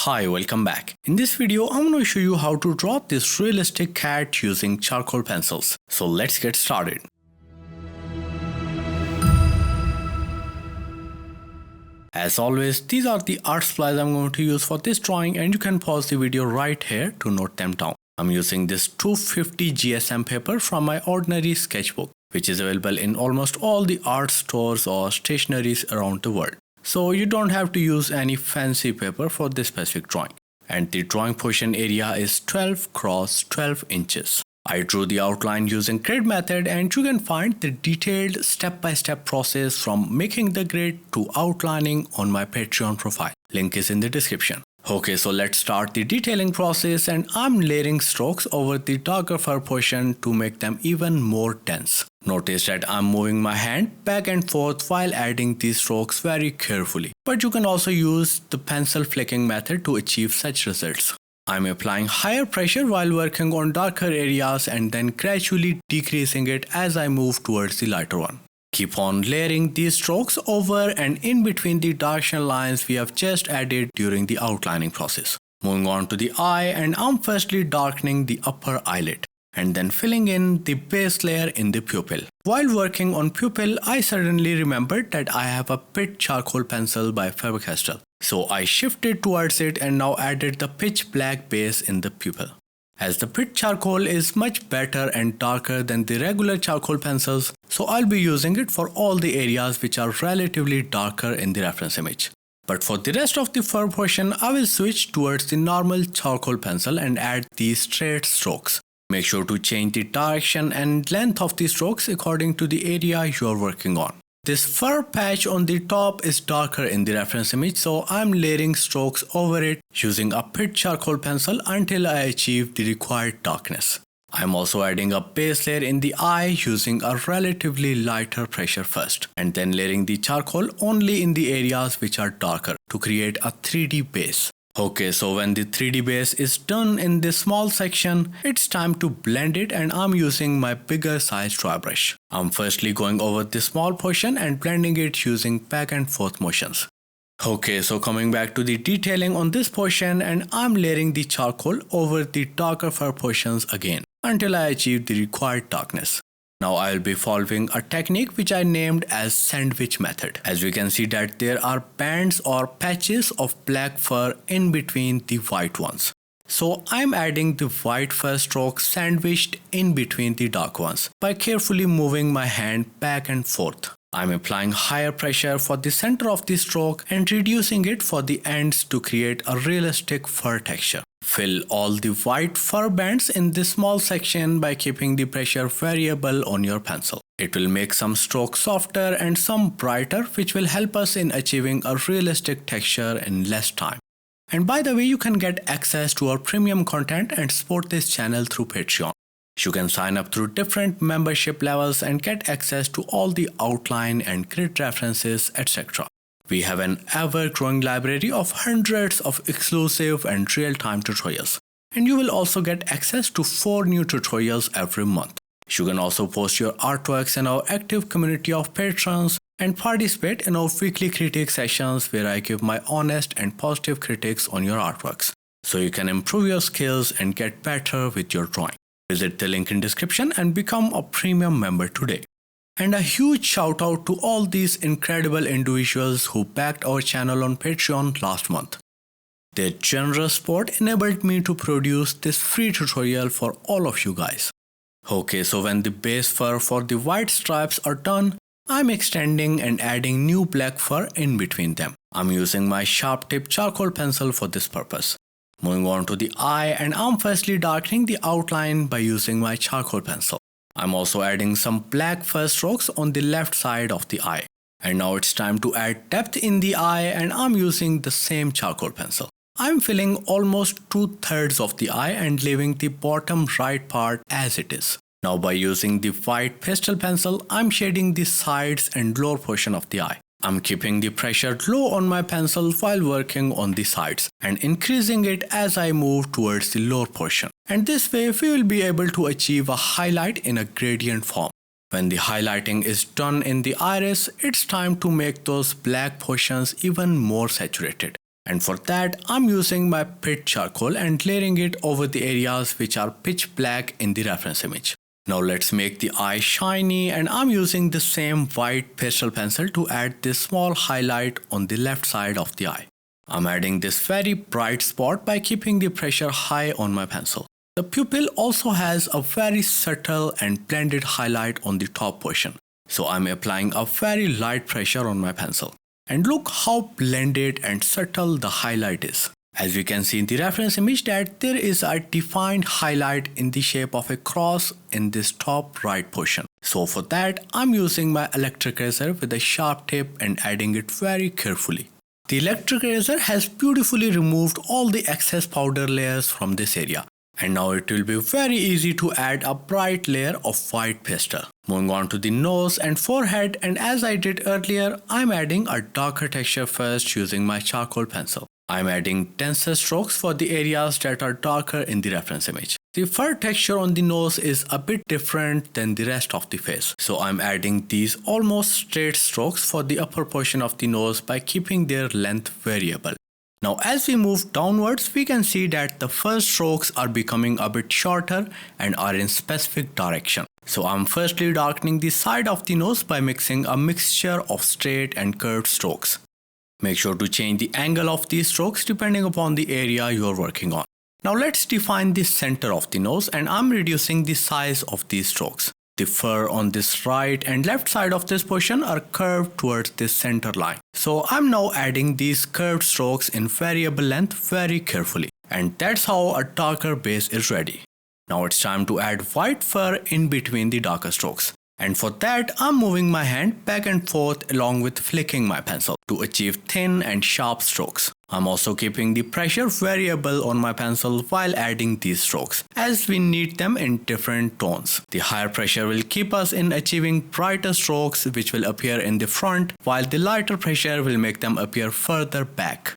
Hi, welcome back. In this video, I'm going to show you how to draw this realistic cat using charcoal pencils. So let's get started. As always, these are the art supplies I'm going to use for this drawing, and you can pause the video right here to note them down. I'm using this 250 GSM paper from my ordinary sketchbook, which is available in almost all the art stores or stationeries around the world. So you don't have to use any fancy paper for this specific drawing. And the drawing portion area is 12 cross 12 inches. I drew the outline using grid method, and you can find the detailed step-by-step process from making the grid to outlining on my Patreon profile. Link is in the description. Okay, so let's start the detailing process, and I'm layering strokes over the darker fur portion to make them even more dense. Notice that I'm moving my hand back and forth while adding these strokes very carefully. But you can also use the pencil flicking method to achieve such results. I'm applying higher pressure while working on darker areas and then gradually decreasing it as I move towards the lighter one. Keep on layering these strokes over and in between the directional lines we have just added during the outlining process. Moving on to the eye, and I'm firstly darkening the upper eyelid and then filling in the base layer in the pupil. While working on pupil, I suddenly remembered that I have a Pitt charcoal pencil by Faber-Castell. So I shifted towards it and now added the pitch black base in the pupil. As the Pitt charcoal is much better and darker than the regular charcoal pencils, so I'll be using it for all the areas which are relatively darker in the reference image. But for the rest of the fur portion, I will switch towards the normal charcoal pencil and add these straight strokes. Make sure to change the direction and length of the strokes according to the area you are working on. This fur patch on the top is darker in the reference image, so I'm layering strokes over it using a Pitt charcoal pencil until I achieve the required darkness. I'm also adding a base layer in the eye using a relatively lighter pressure first, and then layering the charcoal only in the areas which are darker to create a 3D base. Okay, so when the 3D base is done in this small section, it's time to blend it, and I'm using my bigger size dry brush. I'm firstly going over this small portion and blending it using back and forth motions. Okay, so coming back to the detailing on this portion, and I'm layering the charcoal over the darker fur portions again until I achieve the required darkness. Now I'll be following a technique which I named as sandwich method. As we can see that there are bands or patches of black fur in between the white ones. So I'm adding the white fur stroke sandwiched in between the dark ones by carefully moving my hand back and forth. I'm applying higher pressure for the center of the stroke and reducing it for the ends to create a realistic fur texture. Fill all the white fur bands in this small section by keeping the pressure variable on your pencil. It will make some strokes softer and some brighter, which will help us in achieving a realistic texture in less time. And by the way, you can get access to our premium content and support this channel through Patreon. You can sign up through different membership levels and get access to all the outline and grid references, etc. We have an ever-growing library of hundreds of exclusive and real-time tutorials. And you will also get access to 4 new tutorials every month. You can also post your artworks in our active community of patrons and participate in our weekly critique sessions where I give my honest and positive critiques on your artworks, so you can improve your skills and get better with your drawing. Visit the link in description and become a premium member today. And a huge shout out to all these incredible individuals who backed our channel on Patreon last month. Their generous support enabled me to produce this free tutorial for all of you guys. Okay, so when the base fur for the white stripes are done, I'm extending and adding new black fur in between them. I'm using my sharp tip charcoal pencil for this purpose. Moving on to the eye, and I'm firstly darkening the outline by using my charcoal pencil. I'm also adding some black fur strokes on the left side of the eye. And now it's time to add depth in the eye, and I'm using the same charcoal pencil. I'm filling almost 2/3 of the eye and leaving the bottom right part as it is. Now by using the white pastel pencil, I'm shading the sides and lower portion of the eye. I'm keeping the pressure low on my pencil while working on the sides and increasing it as I move towards the lower portion. And this way we will be able to achieve a highlight in a gradient form. When the highlighting is done in the iris, it's time to make those black portions even more saturated. And for that, I'm using my pit charcoal and layering it over the areas which are pitch black in the reference image. Now let's make the eye shiny, and I'm using the same white pastel pencil to add this small highlight on the left side of the eye. I'm adding this very bright spot by keeping the pressure high on my pencil. The pupil also has a very subtle and blended highlight on the top portion. So I'm applying a very light pressure on my pencil. And look how blended and subtle the highlight is. As we can see in the reference image that there is a defined highlight in the shape of a cross in this top right portion. So for that, I'm using my electric razor with a sharp tip and adding it very carefully. The electric razor has beautifully removed all the excess powder layers from this area. And now it will be very easy to add a bright layer of white pastel. Moving on to the nose and forehead, and as I did earlier, I'm adding a darker texture first using my charcoal pencil. I'm adding denser strokes for the areas that are darker in the reference image. The fur texture on the nose is a bit different than the rest of the face. So I'm adding these almost straight strokes for the upper portion of the nose by keeping their length variable. Now as we move downwards, we can see that the first strokes are becoming a bit shorter and are in specific direction. So I'm firstly darkening the side of the nose by mixing a mixture of straight and curved strokes. Make sure to change the angle of these strokes depending upon the area you are working on. Now let's define the center of the nose, and I'm reducing the size of these strokes. The fur on this right and left side of this portion are curved towards this center line. So I'm now adding these curved strokes in variable length very carefully. And that's how a darker base is ready. Now it's time to add white fur in between the darker strokes. And for that, I'm moving my hand back and forth along with flicking my pencil to achieve thin and sharp strokes. I'm also keeping the pressure variable on my pencil while adding these strokes, as we need them in different tones. The higher pressure will keep us in achieving brighter strokes which will appear in the front, while the lighter pressure will make them appear further back.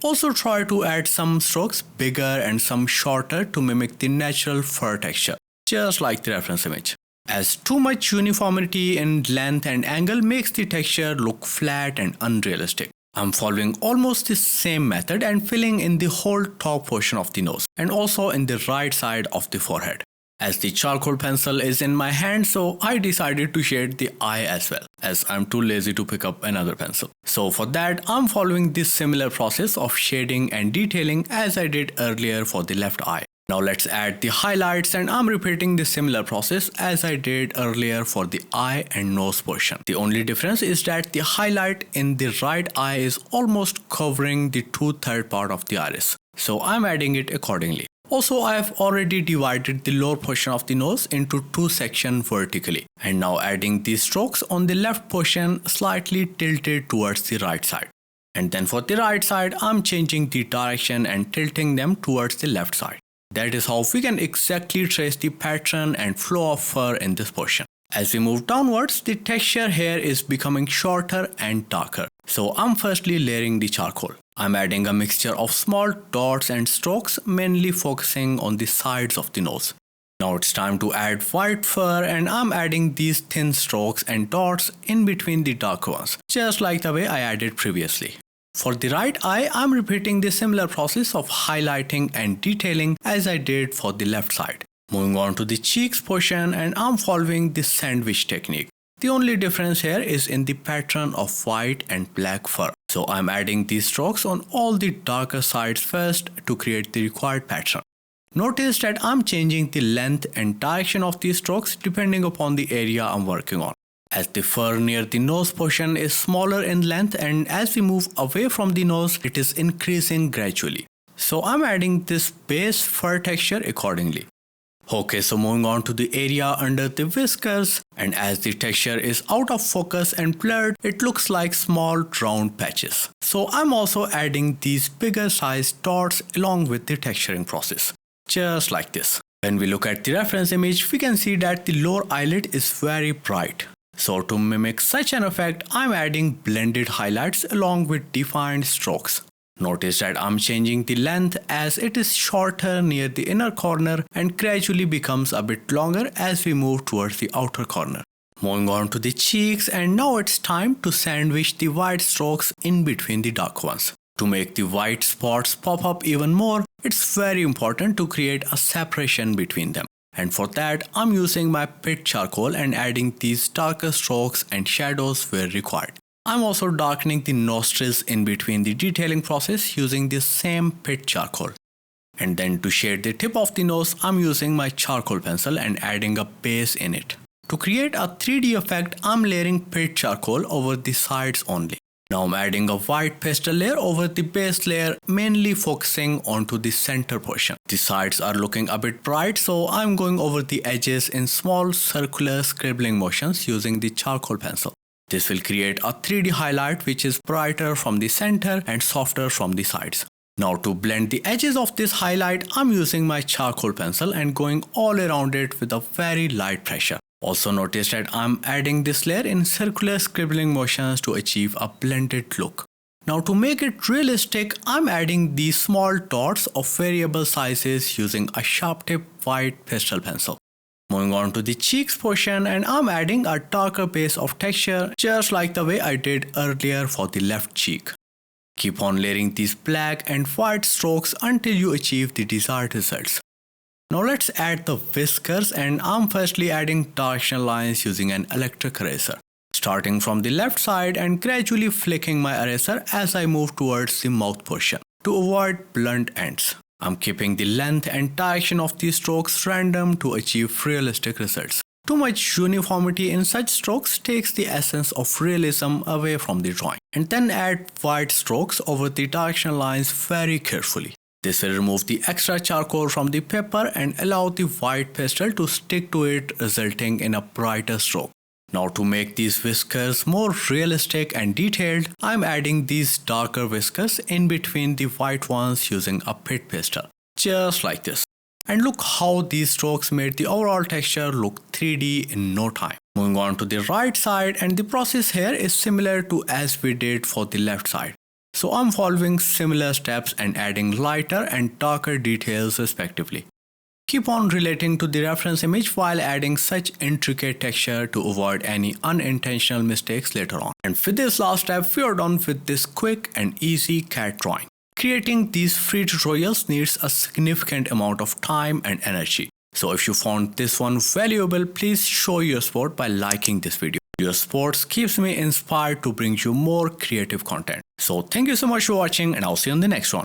Also try to add some strokes bigger and some shorter to mimic the natural fur texture, just like the reference image. As too much uniformity in length and angle makes the texture look flat and unrealistic. I'm following almost the same method and filling in the whole top portion of the nose and also in the right side of the forehead. As the charcoal pencil is in my hand, so I decided to shade the eye as well, as I'm too lazy to pick up another pencil. So for that, I'm following this similar process of shading and detailing as I did earlier for the left eye. Now let's add the highlights, and I'm repeating the similar process as I did earlier for the eye and nose portion. The only difference is that the highlight in the right eye is almost covering the 2/3 part of the iris. So I'm adding it accordingly. Also, I have already divided the lower portion of the nose into two sections vertically, and now adding these strokes on the left portion slightly tilted towards the right side. And then for the right side, I'm changing the direction and tilting them towards the left side. That is how we can exactly trace the pattern and flow of fur in this portion. As we move downwards, the texture here is becoming shorter and darker. So I'm firstly layering the charcoal. I'm adding a mixture of small dots and strokes, mainly focusing on the sides of the nose. Now it's time to add white fur, and I'm adding these thin strokes and dots in between the darker ones, just like the way I added previously. For the right eye, I'm repeating the similar process of highlighting and detailing as I did for the left side. Moving on to the cheeks portion, and I'm following the sandwich technique. The only difference here is in the pattern of white and black fur. So I'm adding these strokes on all the darker sides first to create the required pattern. Notice that I'm changing the length and direction of these strokes depending upon the area I'm working on, as the fur near the nose portion is smaller in length, and as we move away from the nose, it is increasing gradually. So I'm adding this base fur texture accordingly. Okay, so moving on to the area under the whiskers, and as the texture is out of focus and blurred, it looks like small round patches. So I'm also adding these bigger sized dots along with the texturing process, just like this. When we look at the reference image, we can see that the lower eyelid is very bright. So to mimic such an effect, I'm adding blended highlights along with defined strokes. Notice that I'm changing the length as it is shorter near the inner corner and gradually becomes a bit longer as we move towards the outer corner. Moving on to the cheeks, and now it's time to sandwich the white strokes in between the dark ones. To make the white spots pop up even more, it's very important to create a separation between them. And for that, I'm using my pit charcoal and adding these darker strokes and shadows where required. I'm also darkening the nostrils in between the detailing process using this same pit charcoal. And then to shade the tip of the nose, I'm using my charcoal pencil and adding a base in it. To create a 3D effect, I'm layering pit charcoal over the sides only. Now I'm adding a white pastel layer over the base layer, mainly focusing onto the center portion. The sides are looking a bit bright, so I'm going over the edges in small circular scribbling motions using the charcoal pencil. This will create a 3D highlight which is brighter from the center and softer from the sides. Now to blend the edges of this highlight, I'm using my charcoal pencil and going all around it with a very light pressure. Also notice that I'm adding this layer in circular scribbling motions to achieve a blended look. Now to make it realistic, I'm adding these small dots of variable sizes using a sharp tip white pastel pencil. Moving on to the cheeks portion, and I'm adding a darker base of texture just like the way I did earlier for the left cheek. Keep on layering these black and white strokes until you achieve the desired results. Now let's add the whiskers, and I'm firstly adding directional lines using an electric eraser. Starting from the left side and gradually flicking my eraser as I move towards the mouth portion to avoid blunt ends. I'm keeping the length and direction of these strokes random to achieve realistic results. Too much uniformity in such strokes takes the essence of realism away from the drawing. And then add white strokes over the directional lines very carefully. This will remove the extra charcoal from the paper and allow the white pastel to stick to it, resulting in a brighter stroke. Now to make these whiskers more realistic and detailed, I'm adding these darker whiskers in between the white ones using a pit pastel, just like this. And look how these strokes made the overall texture look 3D in no time. Moving on to the right side, and the process here is similar to as we did for the left side. So I'm following similar steps and adding lighter and darker details respectively. Keep on relating to the reference image while adding such intricate texture to avoid any unintentional mistakes later on. And with this last step, we are done with this quick and easy cat drawing. Creating these free tutorials needs a significant amount of time and energy. So if you found this one valuable, please show your support by liking this video. Your support keeps me inspired to bring you more creative content. So thank you so much for watching, and I'll see you on the next one.